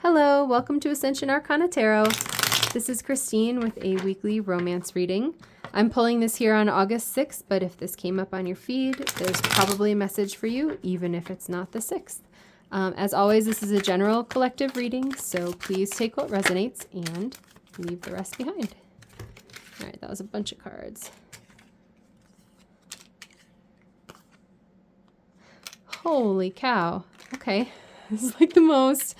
Hello, welcome to Ascension Arcana Tarot. This is Christine with a weekly romance reading. I'm pulling this here on August 6th, but if this came up on your feed, there's probably a message for you, even if it's not the 6th. As always, this is a general collective reading, so please take what resonates and leave the rest behind. All right, that was a bunch of cards. Holy cow. Okay, this is like the most...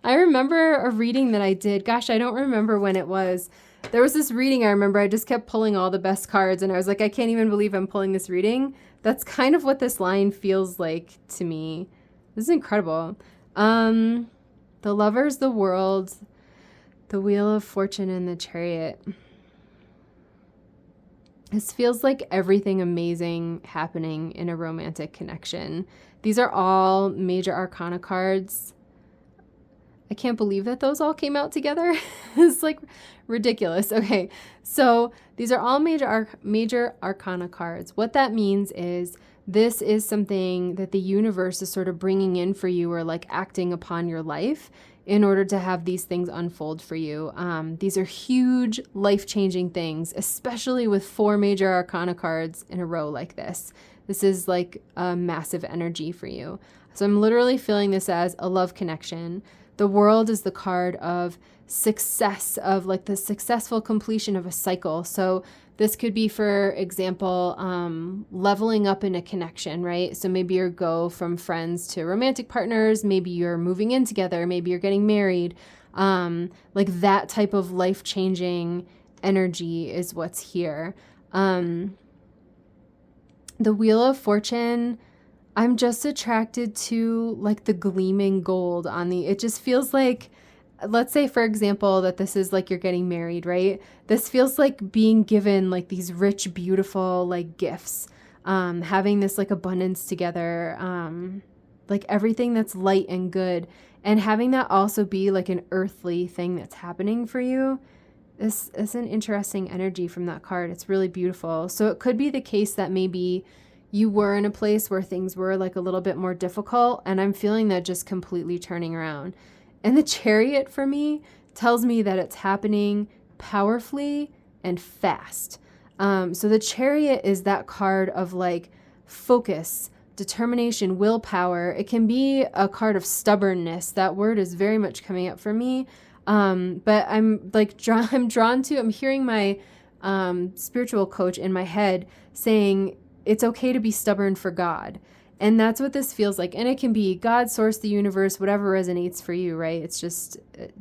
I remember a reading that I did. Gosh, I don't remember when it was. There was this reading I remember. I just kept pulling all the best cards, and I was like, I can't even believe I'm pulling this reading. That's kind of what this line feels like to me. This is incredible. The Lovers, the World, the Wheel of Fortune, and the Chariot. This feels like everything amazing happening in a romantic connection. These are all major arcana cards. I can't believe that those all came out together. It's like ridiculous. Okay, so these are all major arcana cards. What that means is this is something that the universe is sort of bringing in for you, or like acting upon your life in order to have these things unfold for you. These are huge life-changing things, especially with 4 major arcana cards in a row like this. This is like a massive energy for you. So I'm literally feeling this as a love connection. The World is the card of success, of like the successful completion of a cycle. So this could be, for example, leveling up in a connection, right? So maybe you go from friends to romantic partners. Maybe you're moving in together. Maybe you're getting married. Like that type of life-changing energy is what's here. The Wheel of Fortune, I'm just attracted to like the gleaming gold on the, it just feels like, let's say for example, that this is like you're getting married, right? This feels like being given like these rich, beautiful like gifts, having this like abundance together, like everything that's light and good, and having that also be like an earthly thing that's happening for you. This is an interesting energy from that card. It's really beautiful. So it could be the case that maybe you were in a place where things were like a little bit more difficult, and I'm feeling that just completely turning around. And the Chariot for me tells me that it's happening powerfully and fast. So the Chariot is that card of like focus, determination, willpower. It can be a card of stubbornness. That word is very much coming up for me. But I'm like I'm drawn to, I'm hearing my spiritual coach in my head saying, it's okay to be stubborn for God. And that's what this feels like. And it can be God, source, the universe, whatever resonates for you, right? It's just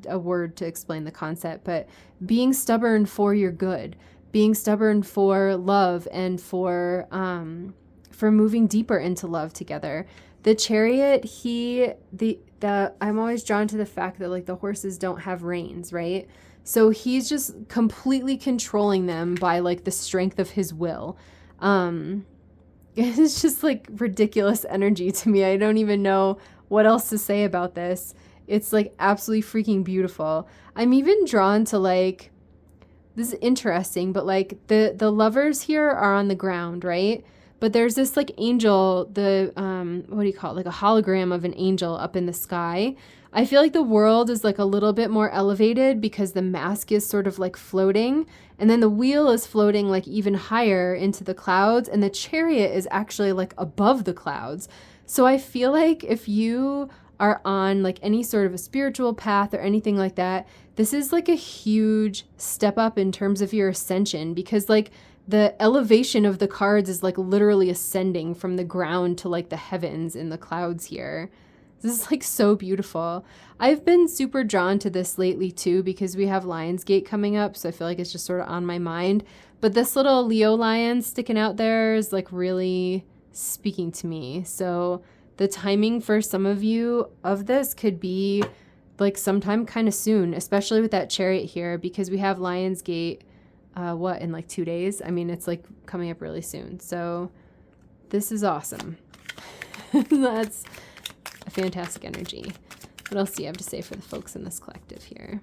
a word to explain the concept. But being stubborn for your good, being stubborn for love, and for moving deeper into love together. The Chariot, I'm always drawn to the fact that like the horses don't have reins, right? So he's just completely controlling them by like the strength of his will. It's just like ridiculous energy to me. I don't even know what else to say about this. It's like absolutely freaking beautiful. I'm even drawn to like, this is interesting, but like the lovers here are on the ground, right? But there's this like angel, what do you call it? Like a hologram of an angel up in the sky. I feel like the world is like a little bit more elevated because the mask is sort of like floating, and then the wheel is floating like even higher into the clouds, and the Chariot is actually like above the clouds. So I feel like if you are on like any sort of a spiritual path or anything like that, this is like a huge step up in terms of your ascension, because like the elevation of the cards is like literally ascending from the ground to like the heavens in the clouds here. This is like so beautiful. I've been super drawn to this lately too, because we have Lionsgate coming up. So I feel like it's just sort of on my mind. But this little Leo lion sticking out there is like really speaking to me. So the timing for some of you of this could be like sometime kind of soon, especially with that Chariot here, because we have Lionsgate, in like 2 days? I mean, it's like coming up really soon. So this is awesome. That's a fantastic energy. What else do you have to say for the folks in this collective here?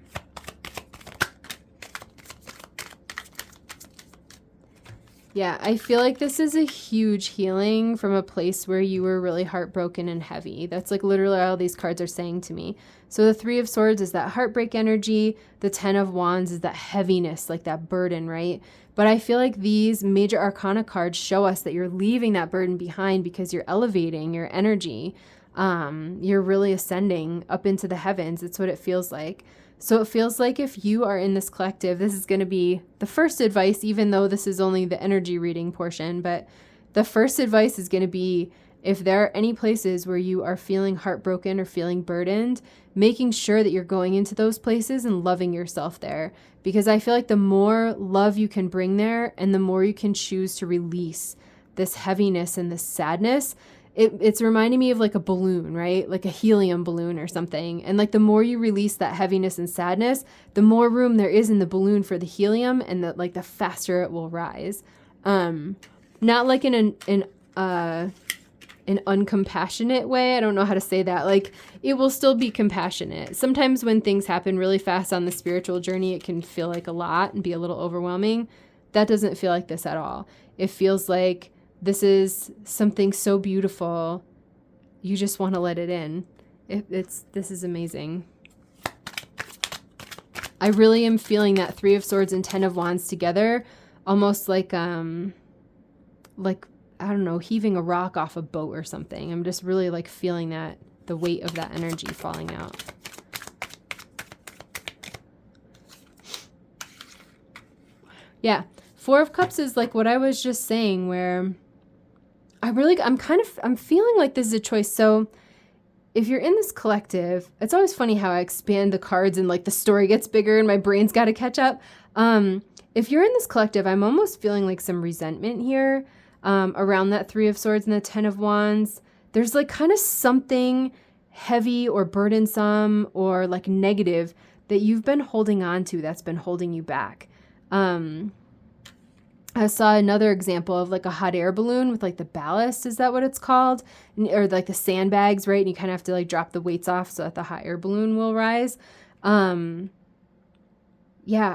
Yeah, I feel like this is a huge healing from a place where you were really heartbroken and heavy. That's like literally all these cards are saying to me. So the Three of Swords is that heartbreak energy. The Ten of Wands is that heaviness, like that burden, right? But I feel like these major arcana cards show us that you're leaving that burden behind because you're elevating your energy. You're really ascending up into the heavens. It's what it feels like. So it feels like if you are in this collective, this is going to be the first advice, even though this is only the energy reading portion. But the first advice is going to be, if there are any places where you are feeling heartbroken or feeling burdened, making sure that you're going into those places and loving yourself there. Because I feel like the more love you can bring there and the more you can choose to release this heaviness and this sadness, it's reminding me of like a balloon, right? Like a helium balloon or something. And like the more you release that heaviness and sadness, the more room there is in the balloon for the helium, and the faster it will rise. Not like in an uncompassionate way. I don't know how to say that. Like, it will still be compassionate. Sometimes when things happen really fast on the spiritual journey, it can feel like a lot and be a little overwhelming. That doesn't feel like this at all. It feels like this is something so beautiful. You just want to let it in. This is amazing. I really am feeling that Three of Swords and Ten of Wands together, almost like I don't know, heaving a rock off a boat or something. I'm just really like feeling that, the weight of that energy falling out. Yeah. Four of Cups is like what I was just saying, where I'm feeling like this is a choice. So if you're in this collective, it's always funny how I expand the cards and like the story gets bigger and my brain's got to catch up. If you're in this collective, I'm almost feeling like some resentment here around that Three of Swords and the Ten of Wands. There's like kind of something heavy or burdensome or like negative that you've been holding on to that's been holding you back. I saw another example of like a hot air balloon with like the ballast. Is that what it's called? Or like the sandbags, right? And you kind of have to like drop the weights off so that the hot air balloon will rise. Yeah,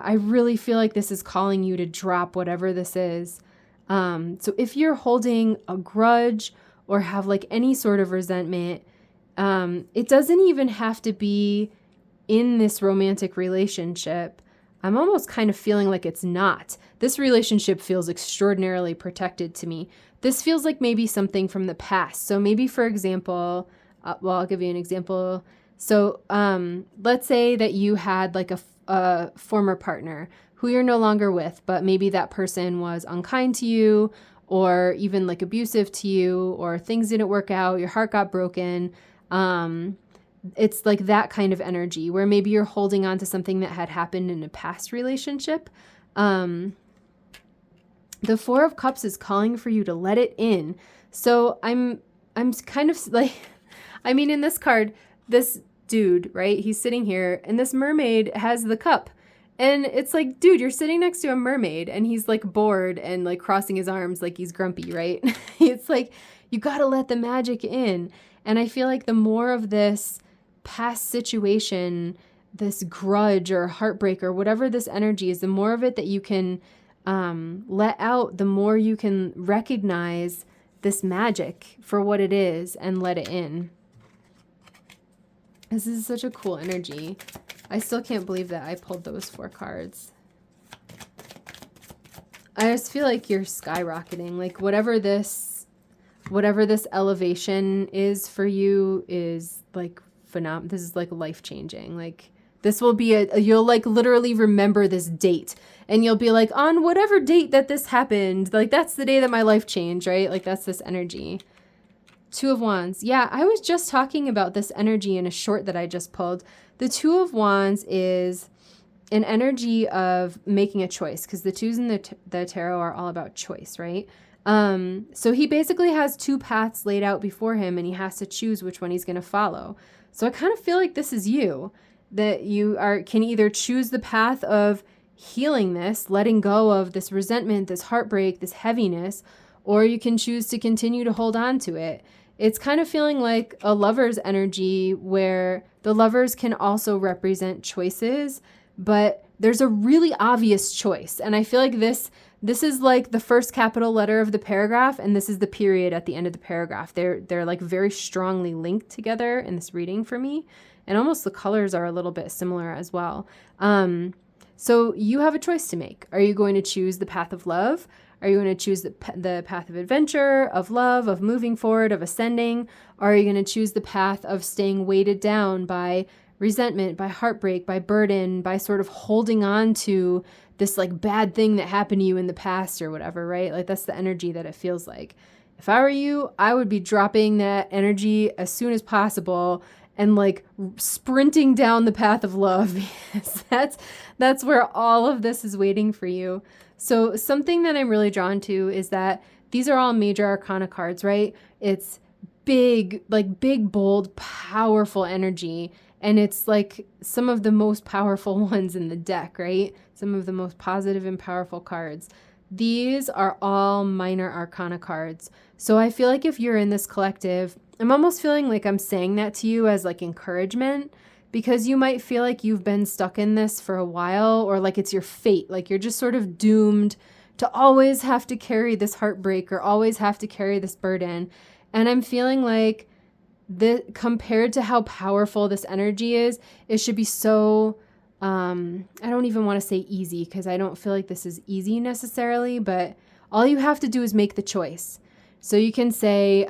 I really feel like this is calling you to drop whatever this is. So if you're holding a grudge or have like any sort of resentment, it doesn't even have to be in this romantic relationship. I'm almost kind of feeling like it's not. This relationship feels extraordinarily protected to me. This feels like maybe something from the past. So maybe, for example, I'll give you an example. So let's say that you had like a former partner who you're no longer with, but maybe that person was unkind to you or even like abusive to you, or things didn't work out, your heart got broken. It's like that kind of energy where maybe you're holding on to something that had happened in a past relationship. The Four of Cups is calling for you to let it in. So I'm kind of like, I mean, in this card, this dude, right? He's sitting here and this mermaid has the cup. And it's like, dude, you're sitting next to a mermaid and he's like bored and like crossing his arms like he's grumpy, right? It's like, you got to let the magic in. And I feel like the more of this past situation, this grudge or heartbreak or whatever this energy is, the more of it that you can let out, the more you can recognize this magic for what it is and let it in. This is such a cool energy. I still can't believe that I pulled those 4 cards. I just feel like you're skyrocketing. Like whatever this elevation is for you is like phenomenal. This is like life-changing. Like this will be you'll like literally remember this date and you'll be like, on whatever date that this happened, like that's the day that my life changed, right? Like that's this energy. Two of Wands. Yeah, I was just talking about this energy in a short that I just pulled. The Two of Wands is an energy of making a choice, because the twos in the tarot are all about choice, right? So he basically has 2 paths laid out before him and he has to choose which one he's going to follow. So I kind of feel like this is you, that you can either choose the path of healing this, letting go of this resentment, this heartbreak, this heaviness, or you can choose to continue to hold on to it. It's kind of feeling like a lover's energy where the lovers can also represent choices, but there's a really obvious choice. And I feel like this This is like the first capital letter of the paragraph, and this is the period at the end of the paragraph. They're like very strongly linked together in this reading for me, and almost the colors are a little bit similar as well. So you have a choice to make. Are you going to choose the path of love? Are you going to choose the path of adventure, of love, of moving forward, of ascending? Or are you going to choose the path of staying weighted down by resentment, by heartbreak, by burden, by sort of holding on to this like bad thing that happened to you in the past or whatever, right? Like that's the energy that it feels like. If I were you, I would be dropping that energy as soon as possible and like sprinting down the path of love, because that's where all of this is waiting for you. So something that I'm really drawn to is that these are all major arcana cards, right? It's big, like big, bold, powerful energy. And it's like some of the most powerful ones in the deck, right? Some of the most positive and powerful cards. These are all minor arcana cards. So I feel like if you're in this collective, I'm almost feeling like I'm saying that to you as like encouragement, because you might feel like you've been stuck in this for a while, or like it's your fate, like you're just sort of doomed to always have to carry this heartbreak or always have to carry this burden. And I'm feeling like compared to how powerful this energy is, it should be so, I don't even want to say easy, because I don't feel like this is easy necessarily, but all you have to do is make the choice. So you can say,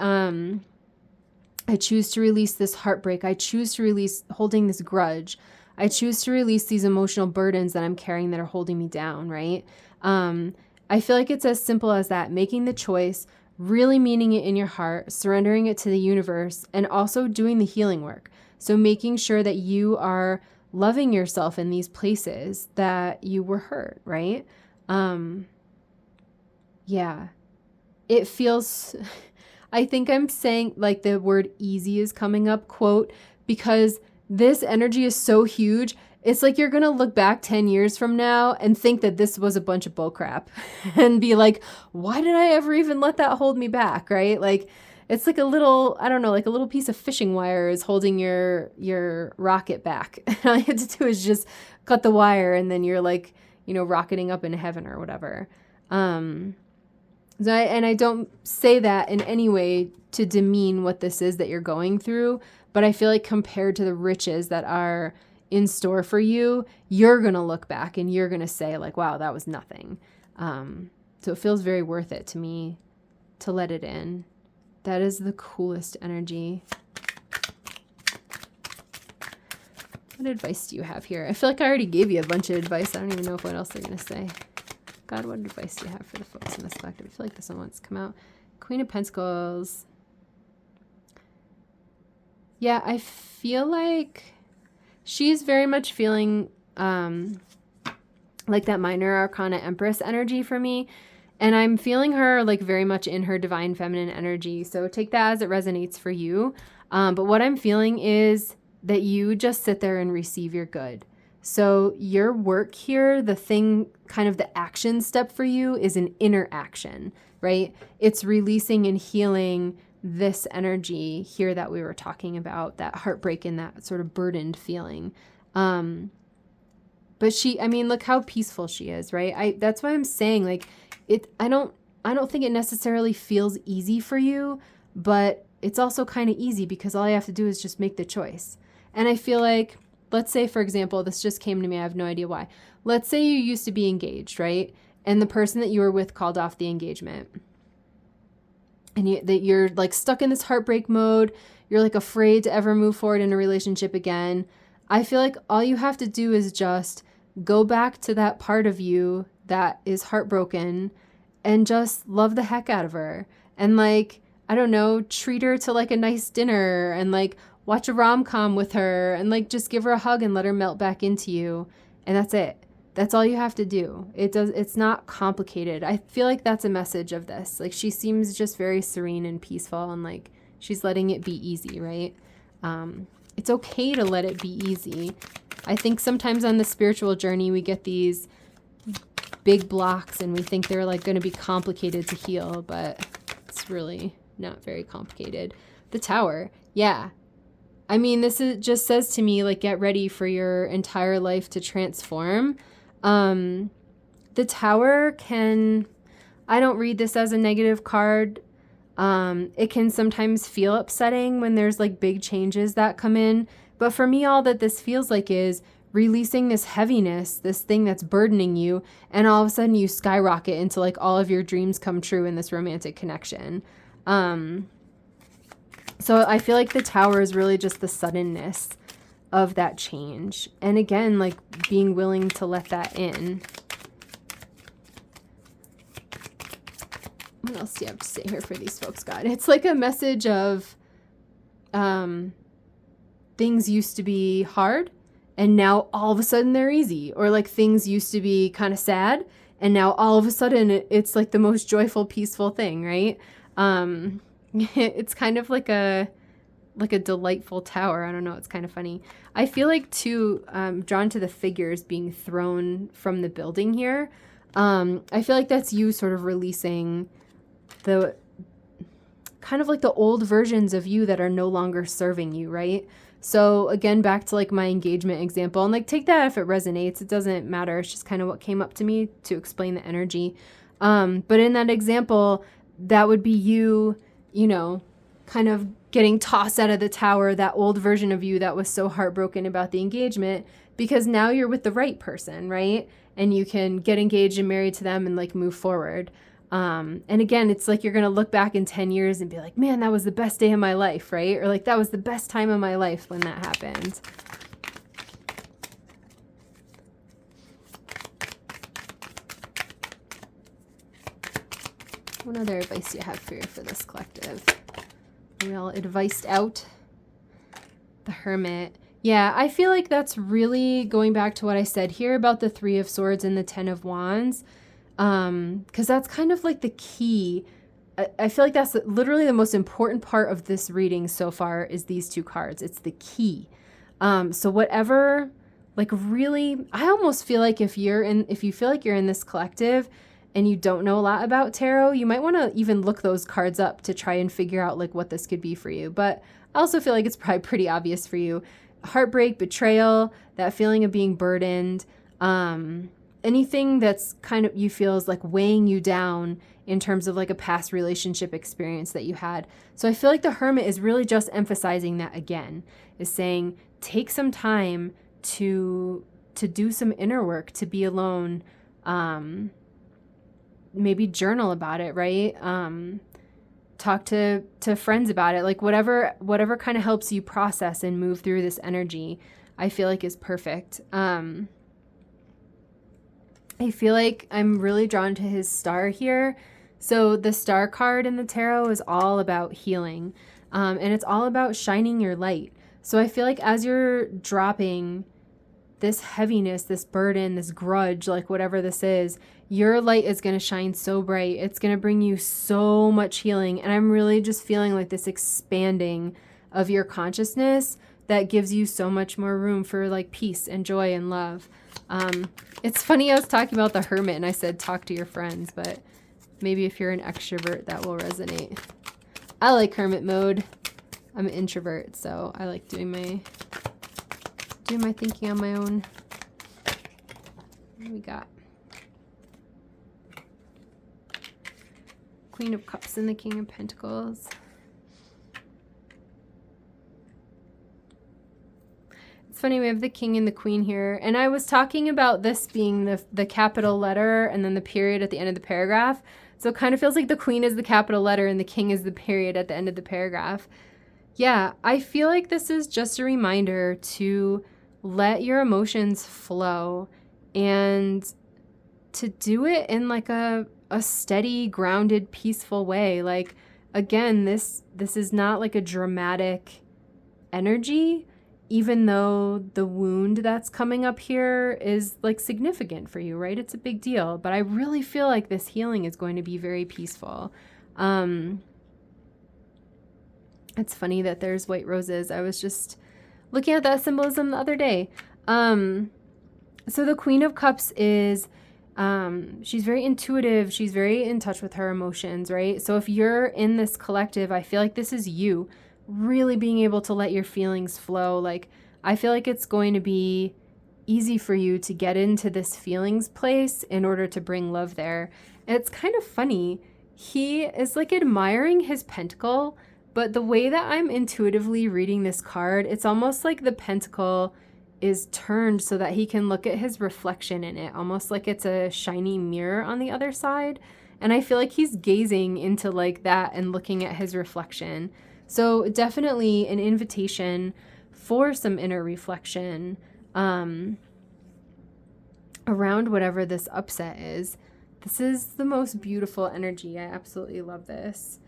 I choose to release this heartbreak. I choose to release holding this grudge. I choose to release these emotional burdens that I'm carrying that are holding me down, right? I feel like it's as simple as that, making the choice, really meaning it in your heart, surrendering it to the universe, and also doing the healing work. So making sure that you are loving yourself in these places that you were hurt, right? Yeah, it feels, I think I'm saying like the word easy is coming up, quote, because this energy is so huge. It's like you're going to look back 10 years from now and think that this was a bunch of bullcrap and be like, why did I ever even let that hold me back, right? Like, it's like a little, I don't know, like a little piece of fishing wire is holding your rocket back. And all you have to do is just cut the wire, and then you're like, you know, rocketing up into heaven or whatever. And I don't say that in any way to demean what this is that you're going through, but I feel like compared to the riches that are in store for you, you're going to look back and you're going to say like, wow, that was nothing. So it feels very worth it to me to let it in. That is the coolest energy. What advice do you have here? I feel like I already gave you a bunch of advice. I don't even know what else they're going to say. God, what advice do you have for the folks in this collective? I feel like this one wants to come out. Queen of Pentacles. Yeah, I feel like she's very much feeling like that minor arcana empress energy for me. And I'm feeling her like very much in her divine feminine energy. So take that as it resonates for you. But what I'm feeling is that you just sit there and receive your good. So your work here, the thing, kind of the action step for you is an inner action, right? It's releasing and healing this energy here that we were talking about, that heartbreak and that sort of burdened feeling. But she, I mean, look how peaceful she is, right? That's why I'm saying like I don't think it necessarily feels easy for you, but it's also kind of easy because all you have to do is just make the choice. And I feel like, let's say, for example, this just came to me. I have no idea why. Let's say you used to be engaged, right? And the person that you were with called off the engagement. And you're like stuck in this heartbreak mode. You're like afraid to ever move forward in a relationship again. I feel like all you have to do is just go back to that part of you that is heartbroken and just love the heck out of her. And like, I don't know, treat her to like a nice dinner and like watch a rom-com with her and like just give her a hug and let her melt back into you. And that's it. That's all you have to do. It's not complicated. I feel like that's a message of this. Like she seems just very serene and peaceful and like she's letting it be easy, right? It's okay to let it be easy. I think sometimes on the spiritual journey, we get these big blocks and we think they're like going to be complicated to heal, but it's really not very complicated. The Tower. Yeah. I mean, just says to me, like, get ready for your entire life to transform. The Tower can, I don't read this as a negative card. It can sometimes feel upsetting when there's like big changes that come in. But for me, all that this feels like is releasing this heaviness, this thing that's burdening you, and all of a sudden you skyrocket into like all of your dreams come true in this romantic connection. So I feel like the Tower is really just the suddenness of that change. And again, like being willing to let that in. What else do you have to say here for these folks, God? It's like a message of things used to be hard and now all of a sudden they're easy. Or like things used to be kind of sad and now all of a sudden it's like the most joyful, peaceful thing, right? It's kind of like a delightful tower. I don't know. It's kind of funny. I feel like too, drawn to the figures being thrown from the building here. I feel like that's you sort of releasing the kind of like the old versions of you that are no longer serving you, right? So again, back to like my engagement example, and like take that if it resonates, it doesn't matter. It's just kind of what came up to me to explain the energy. But in that example, that would be you, you know, kind of getting tossed out of the tower, that old version of you that was so heartbroken about the engagement, because now you're with the right person, right? And you can get engaged and married to them and like move forward. And again, it's like you're going to look back in 10 years and be like, man, that was the best day of my life, right? Or like, that was the best time of my life when that happened. What other advice do you have for this collective? Are we all advised out? The Hermit. Yeah, I feel like that's really going back to what I said here about the Three of Swords and the Ten of Wands. Because that's kind of like the key. I feel like that's literally the most important part of this reading so far is these two cards. It's the key. So whatever, like really, I almost feel like if you feel like you're in this collective and you don't know a lot about tarot, you might want to even look those cards up to try and figure out like what this could be for you. But I also feel like it's probably pretty obvious for you. Heartbreak, betrayal, that feeling of being burdened, anything that's kind of you feel is like weighing you down in terms of like a past relationship experience that you had. So I feel like the Hermit is really just emphasizing that again, is saying take some time to do some inner work, to be alone, maybe journal about it, right? Talk to friends about it, like whatever kind of helps you process and move through this energy, I feel like is perfect. I feel like I'm really drawn to his star here. So the star card in the tarot is all about healing, and it's all about shining your light. So I feel like as you're dropping this heaviness, this burden, this grudge, like whatever this is, your light is going to shine so bright. It's going to bring you so much healing. And I'm really just feeling like this expanding of your consciousness that gives you so much more room for like peace and joy and love. It's funny, I was talking about the Hermit and I said talk to your friends, but maybe if you're an extrovert that will resonate. I like hermit mode. I'm an introvert, so I like doing my thinking on my own. What do we got? Queen of Cups and the King of Pentacles. It's funny, we have the King and the Queen here. And I was talking about this being the capital letter and then the period at the end of the paragraph. So it kind of feels like the Queen is the capital letter and the King is the period at the end of the paragraph. Yeah, I feel like this is just a reminder to let your emotions flow and to do it in like a steady, grounded, peaceful way. Like, again, this is not like a dramatic energy, even though the wound that's coming up here is like significant for you, right? It's a big deal, but I really feel like this healing is going to be very peaceful. It's funny that there's white roses. I was just looking at that symbolism the other day. So the Queen of Cups is, she's very intuitive. She's very in touch with her emotions, right? So if you're in this collective, I feel like this is you really being able to let your feelings flow. Like, I feel like it's going to be easy for you to get into this feelings place in order to bring love there. And it's kind of funny. He is like admiring his pentacle, but the way that I'm intuitively reading this card, it's almost like the pentacle is turned so that he can look at his reflection in it, almost like it's a shiny mirror on the other side. And I feel like he's gazing into like that and looking at his reflection. So definitely an invitation for some inner reflection around whatever this upset is. This is the most beautiful energy. I absolutely love this.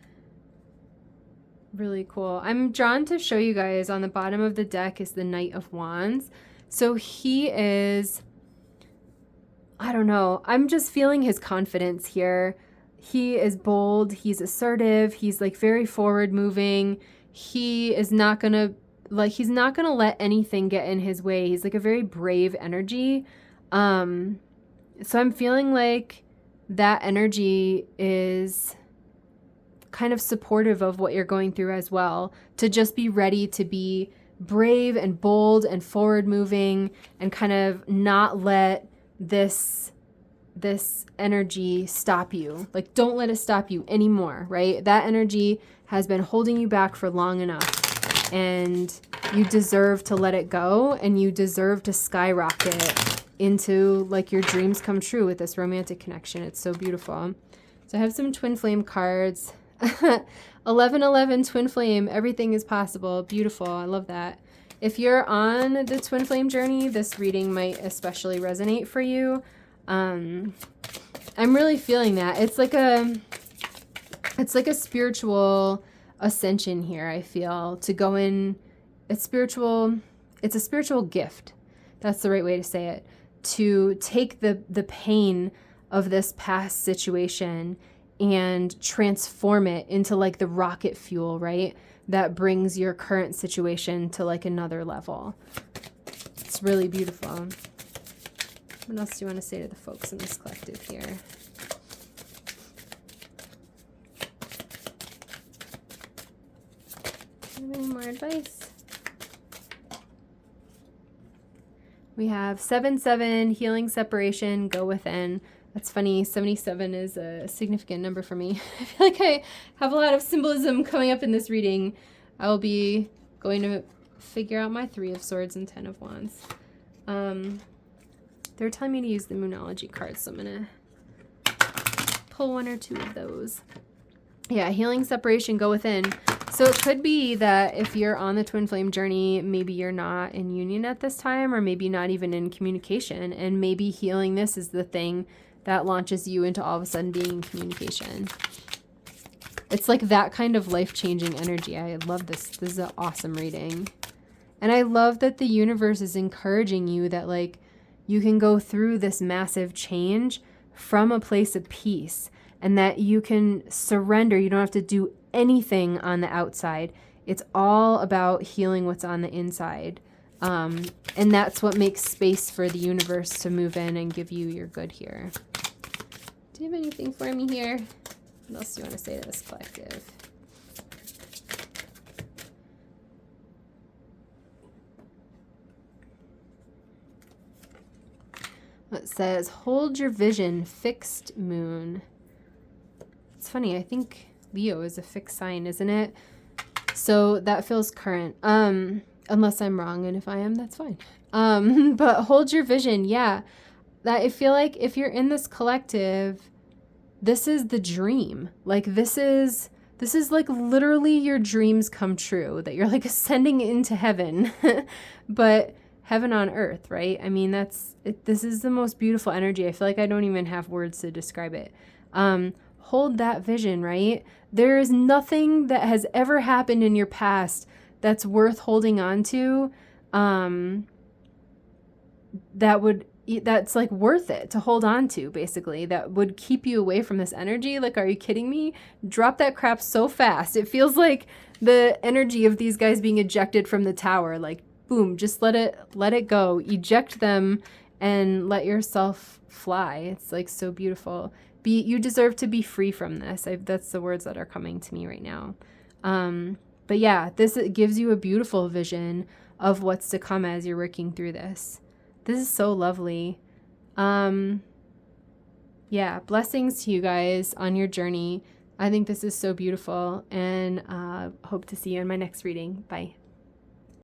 Really cool. I'm drawn to show you guys on the bottom of the deck is the Knight of Wands. So he is, I don't know, I'm just feeling his confidence here. He is bold, he's assertive, he's like very forward moving. He is not gonna, like, he's not gonna let anything get in his way. He's like a very brave energy. So I'm feeling like that energy is kind of supportive of what you're going through as well, to just be ready to be brave and bold and forward moving and kind of not let this energy stop you. Like, don't let it stop you anymore, right? That energy has been holding you back for long enough, and you deserve to let it go, and you deserve to skyrocket into like your dreams come true with this romantic connection. It's so beautiful. So I have some twin flame cards. 1111 twin flame, everything is possible. Beautiful. I love that. If you're on the twin flame journey, this reading might especially resonate for you. I'm really feeling that. It's like a spiritual ascension here, I feel, to go in. It's spiritual. It's a spiritual gift. That's the right way to say it. To take the pain of this past situation and transform it into like the rocket fuel, right? That brings your current situation to like another level. It's really beautiful. What else do you want to say to the folks in this collective here? Any more advice? We have 7-7, healing separation, go within. That's funny. 77 is a significant number for me. I feel like I have a lot of symbolism coming up in this reading. I will be going to figure out my 3 of Swords and 10 of Wands. They're telling me to use the Moonology cards, so I'm going to pull 1 or 2 of those. Yeah, healing separation, go within. So it could be that if you're on the twin flame journey, maybe you're not in union at this time, or maybe not even in communication, and maybe healing this is the thing that launches you into all of a sudden being in communication. It's like that kind of life-changing energy. I love this. This is an awesome reading. And I love that the universe is encouraging you that like you can go through this massive change from a place of peace, and that you can surrender. You don't have to do anything on the outside. It's all about healing what's on the inside. And that's what makes space for the universe to move in and give you your good here. Do you have anything for me here? What else do you want to say to this collective? It says, hold your vision, fixed moon. It's funny, I think Leo is a fixed sign, isn't it? So that feels current. Unless I'm wrong, and if I am, that's fine. But hold your vision, yeah. That I feel like if you're in this collective, this is the dream. Like this is like literally your dreams come true, that you're like ascending into heaven, but heaven on earth, right? I mean, this is the most beautiful energy. I feel like I don't even have words to describe it. Hold that vision, right? There is nothing that has ever happened in your past that's worth holding on to, that's like worth it to hold on to, basically, that would keep you away from this energy. Like, are you kidding me? Drop that crap so fast. It feels like the energy of these guys being ejected from the tower. Like, boom, just let it go. Eject them and let yourself fly. It's like so beautiful. You deserve to be free from this. That's the words that are coming to me right now. But yeah, it gives you a beautiful vision of what's to come as you're working through this. This is so lovely. Yeah, blessings to you guys on your journey. I think this is so beautiful, and hope to see you in my next reading. Bye.